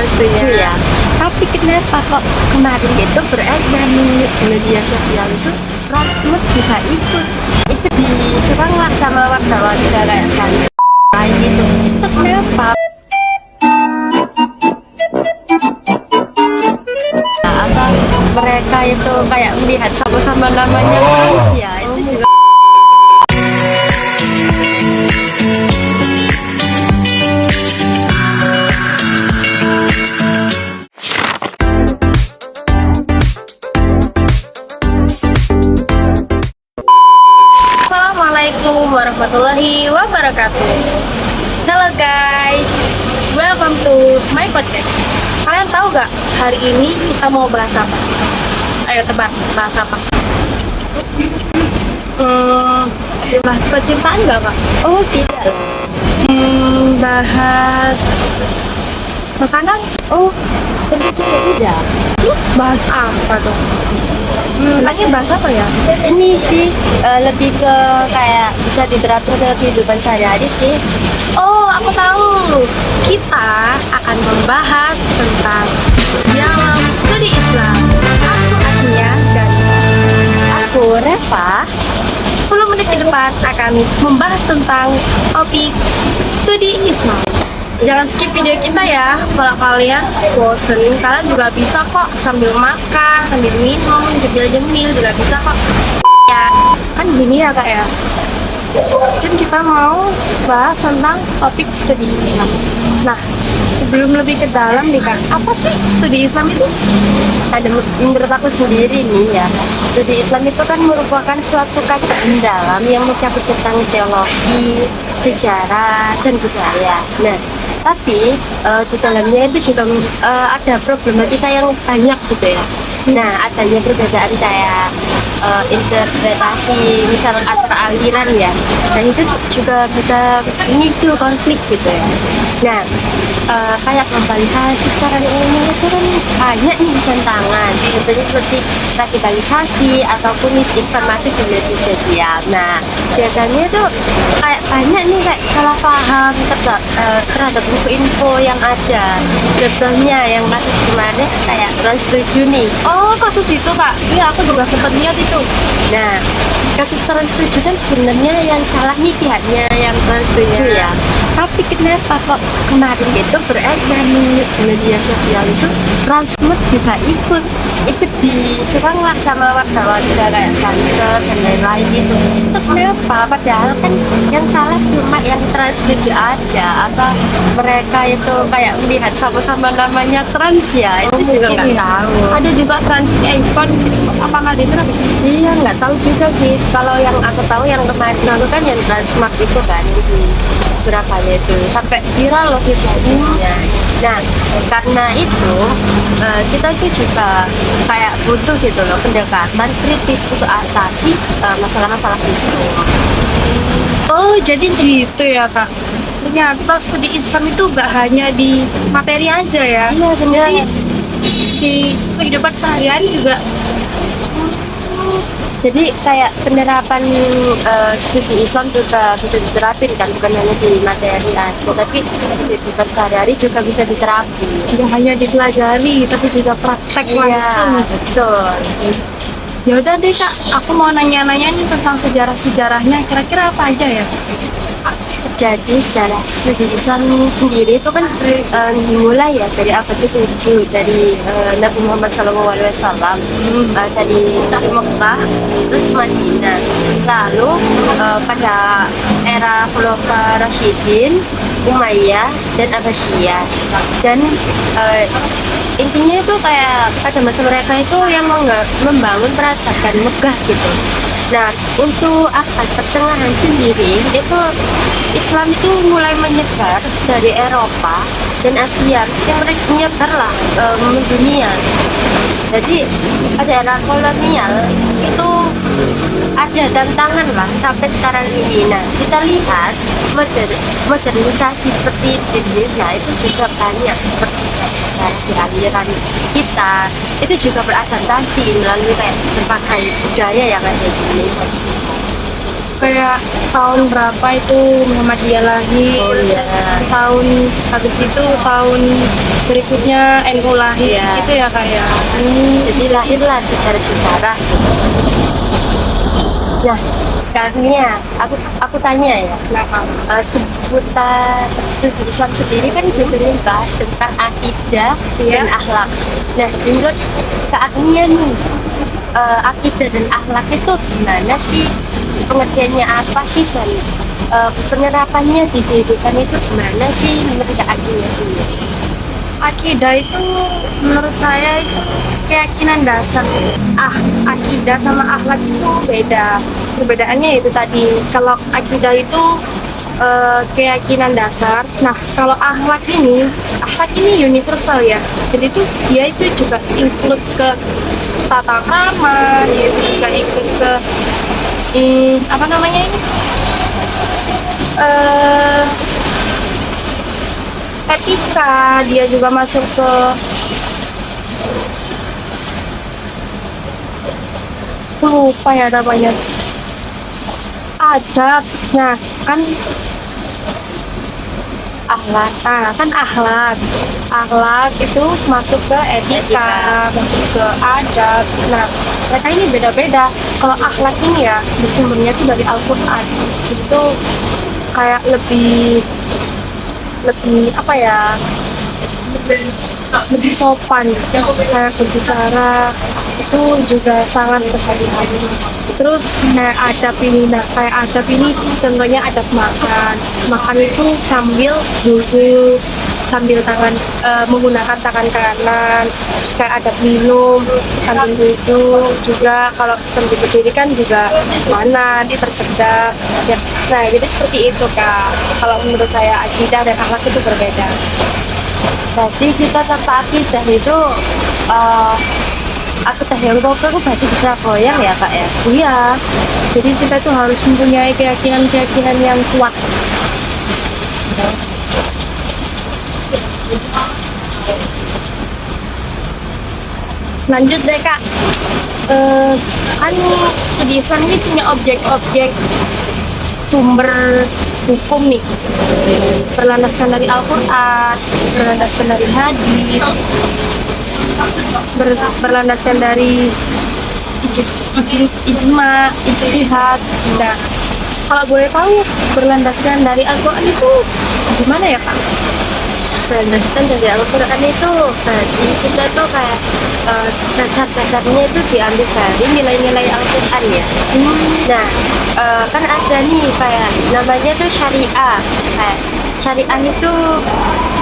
setuju ya. Tapi kenapa kok kemarin itu beredar di media sosial itu Transmart juga ikut diserang lah sama wartawan kayak kan lain gitu. Itu kenapa? Apa mereka itu kayak melihat sama-sama namanya trans ya? Itu juga. Assalamualaikum warahmatullahi wabarakatuh. Halo guys, welcome to my podcast. Kalian tahu gak hari ini kita mau bahas apa? Ayo tebak, bahas apa? Bahas percintaan gak kak? Oh tidak. Bahas makanan? Oh tentu tidak. Terus bahas apa dong? Tanya bahas apa ya? Ini sih lebih ke kayak bisa diterapkan ke kehidupan sehari-hari sih. Oh, aku tahu. Kita akan membahas tentang dalam studi Islam. Aku Asnia dan Aku Reva. 10 menit ke depan akan membahas tentang topik studi Islam. Jangan skip video kita ya. Kalau kalian bosen, kalian juga bisa kok sambil makan, sambil minum, jemil-jemil juga bisa kok. Ya, kan gini ya kak ya. Kan kita mau bahas tentang topik studi Islam. Nah, sebelum lebih ke dalam nih kak, apa sih studi Islam itu? Ada menurut aku sendiri nih ya. Jadi Islam itu kan merupakan suatu kajian dalam yang mencakup tentang teologi, sejarah, dan budaya. Nah, tapi di dalamnya itu juga ada problematika yang banyak gitu ya. Nah, adanya perbedaan kayak interpretasi misalnya antara aliran ya, dan itu juga bisa memicu konflik gitu ya. Nah, kayak globalisasi sekarang ini itu kan banyak nih tantangan, contohnya seperti radikalisasi ataupun misinformasi di media sosial. Nah, biasanya itu kayak banyak nih kayak salah paham terhadap info yang ada. Contohnya yang kasus kemarin kayak trans 7 nih. Oh, kasus itu kak? Iya, aku juga sempat lihat itu. Nah, kasus trans 7 kan sebenarnya yang salah nih pihaknya yang trans 7 ya. Tapi kenapa kok kemarin itu beredar di media sosial itu Transmart juga ikut Diserang lah sama wartawan kayak cancer dan lain-lain gitu. Itu kenapa? Padahal kan yang salah cuma yang trans 7 aja. Atau mereka itu kayak melihat sama-sama namanya trans ya? Itu juga nggak tahu. Ada juga trans icon, apa nggak itu? Iya, nggak tahu juga sih. Kalau yang aku tahu yang kemarin aku kan yang Transmart itu kan di Surabaya itu sampai viral loh videonya. Nah, karena itu kita tuh juga kayak butuh gitu loh pendekatan kritis untuk atasi masalah-masalah itu. Oh, jadi gitu ya kak. Ternyata studi Islam itu gak hanya di materi aja ya. Iya, sebenarnya Di kehidupan sehari-hari juga. jadi kayak penerapan studi Islam juga bisa diterapin kan, bukan hanya di materi aja, tapi di kehidupan sehari-hari juga bisa diterapi. Tidak hanya dipelajari, tapi juga praktek langsung. Betul. Ya udah deh kak, aku mau nanya-nanya nih tentang sejarah-sejarahnya. Kira-kira apa aja ya? Jadi sejarah studi Islam sendiri itu kan dimulai ya dari abad ke-7 dari Nabi Muhammad SAW dari Mekah terus Madinah. Lalu pada era Khulafaur Rasyidin, Umayyah dan Abbasiyah, dan intinya itu kayak pada masa mereka itu yang membangun peradaban megah gitu. Nah, untuk abad pertengahan sendiri itu Islam itu mulai menyebar dari Eropa dan Asia, yang mereka menyebar lah mendunia. Jadi pada era kolonial itu ada tantangan lah sampai sekarang ini. Nah, kita lihat modernisasi seperti di Indonesia itu juga banyak seperti di aliran kita itu juga beradaptasi melalui kayak berbagai budaya yang ada di Indonesia. Kayak tahun berapa itu Muhammadiyah lahir? Oh iya. Tahun habis itu tahun berikutnya NU lahir Iya. gitu ya Kak ya. Jadi lahirlah secara sejarah. Nah, karena aku tanya ya, Kenapa? seputar Islam sendiri kan judulnya bahas tentang akidah Iya. dan akhlak. Nah, menurut Kak Agnia nih, akidah dan akhlak itu gimana sih? Pengertiannya apa sih dan penerapannya di kehidupan itu gimana sih menurut Kak Agnia sendiri? Akidah itu menurut saya itu keyakinan dasar. Akidah sama akhlak itu beda. Perbedaannya itu tadi. Kalau akidah itu keyakinan dasar. Nah, kalau akhlak ini universal ya. Jadi itu dia itu juga include ke tata krama, dia itu juga include ke apa namanya ini? Eh, etika, dia juga masuk ke lupa ya namanya, adab. Nah kan Akhlak. Akhlak itu masuk ke etika, masuk ke adab. Nah mereka ini beda-beda. Kalau akhlak ini ya bersumbernya itu dari Al-Quran. Itu kayak lebih apa ya, lebih sopan kayak berbicara itu juga sangat berhati-hati. Terus kayak adab ini contohnya adab makan itu sambil duduk, sambil menggunakan tangan kanan. Terus kayak adab minum sambil duduk juga, kalau sambil berdiri kan juga mana tersedak ya. Nah jadi seperti itu Kak, kalau menurut saya akidah dan akhlak itu berbeda. Jadi kita tanpa akidah itu aku tahu aku berarti bisa goyang ya Kak ya. Iya, jadi kita tuh harus mempunyai keyakinan yang kuat. Lanjut deh Kak. Kan studi Islam ini punya objek-objek sumber hukum nih, berlandaskan dari Al-Quran, berlandaskan dari hadis, berlandaskan dari ijtihad. Nah, kalau boleh tahu berlandaskan dari Al-Quran itu gimana ya Kak? Berlandaskan dari Al-Quran itu berarti kita tuh kayak dasar-dasarnya itu diambil dari nilai-nilai Al-Quran ya. Nah, kan ada nih kayak namanya tuh syariah. Kayak syariah itu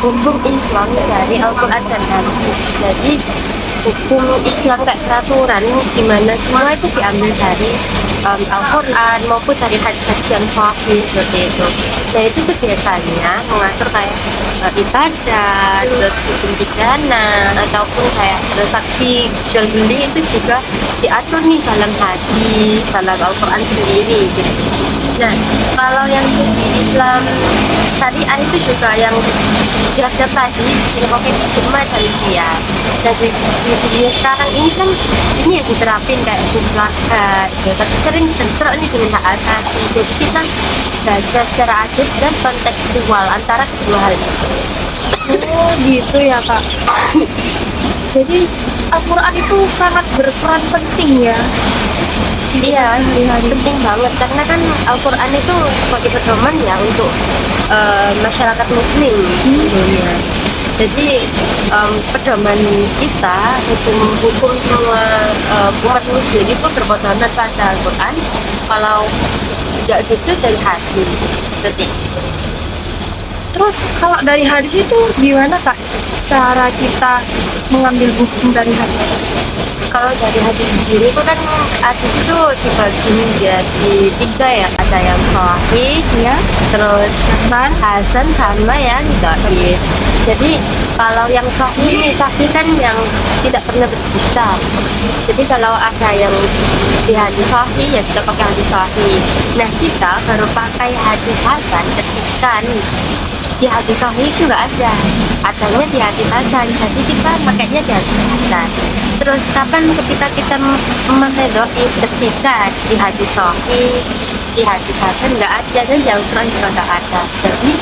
hukum Islam dari Al-Quran dan hadis. Jadi hukum Islam kayak peraturan gimana semua itu diambil dari Al-Quran maupun dari hadis-hadis yang sahih seperti itu. Nah itu tuh biasanya mengatur kayak ibadah, terus hukum pidana ataupun kayak transaksi jual beli itu juga diatur nih dalam hadis, dalam Al-Quran sendiri gitu. Nah kalau yang di Islam syariah itu juga yang jelasnya tadi dipakai ijma dan qiyas. Dan di dunia sekarang ini kan ini yang diterapin kayak mutlaka gitu. Tapi sering bentrok nih dengan hak asasi. Jadi kita belajar secara adil dan kontekstual antara kedua hal itu. Oh gitu ya Kak. Jadi Al-Quran itu sangat berperan penting ya. Iya, penting banget karena kan Al-Quran itu sebagai pedoman ya untuk masyarakat Muslim di dunia. Jadi pedoman kita hukum semua umat Muslim itu berpedoman pada Al-Quran. Kalau tidak gitu dari hasil seperti itu. Terus kalau dari hadis itu gimana Kak cara kita mengambil hukum dari hadis? Kalau dari hadis sendiri itu kan hadis itu dibagi menjadi tiga ya, ada yang sahih Ya, terus hasan sama yang dhaif. Jadi kalau yang sahih kan yang tidak pernah berdusta. Jadi kalau ada yang di hadis sahih ya kita pakai hadis sahih. Nah kita baru pakai hadis hasan ketika di hadis sahih itu nggak ada, adanya di hadis hasan. Jadi kita pakainya di hadis hasan. Terus kapan ketika kita memakai dhaif? Ketika di hadis sahih, di hadis hasan nggak ada dan yang Quran juga nggak ada. Jadi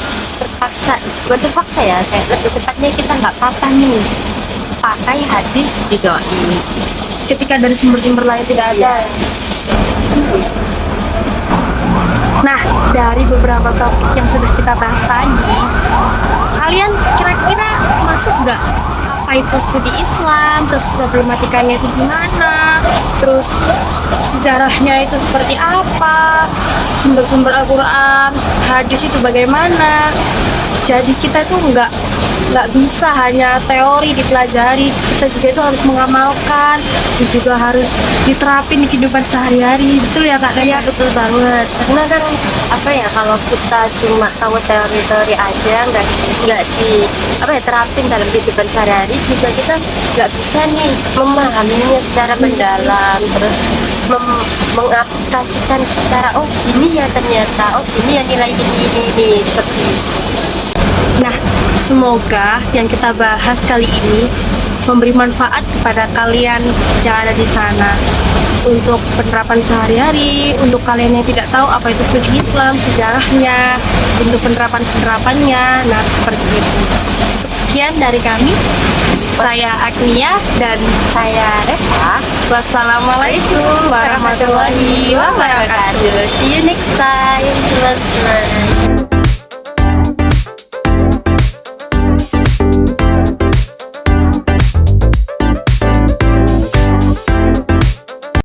paksa, bukan terpaksa ya, kayak lebih tepatnya kita nggak apa-apa nih pakai hadis di doi Ketika dari sumber-sumber lain tidak ada. Nah, dari beberapa topik yang sudah kita bahas tadi, kalian kira-kira masuk nggak apa itu studi Islam, terus problematikanya itu gimana, terus sejarahnya itu seperti apa, sumber-sumber Al-Quran, hadis itu bagaimana. Jadi kita tuh nggak bisa hanya teori dipelajari, kita juga itu harus mengamalkan, terus juga harus diterapin di kehidupan sehari-hari. Betul ya Kak ya. Daya? Betul banget, karena kan apa ya, kalau kita cuma tahu teori-teori aja nggak di apa ya terapin dalam kehidupan sehari-hari, juga kita nggak bisa nih memahaminya secara mendalam, terus mengaplikasikan secara oh ini ya ternyata, oh ini ya nilai ini seperti itu. Nah, semoga yang kita bahas kali ini memberi manfaat kepada kalian yang ada di sana untuk penerapan sehari-hari, untuk kalian yang tidak tahu apa itu studi Islam, sejarahnya, untuk penerapannya. Nah, seperti itu. Cukup sekian dari kami. Saya Agnia dan Saya Reva. wassalamualaikum warahmatullahi wabarakatuh. See you next time, teman-teman.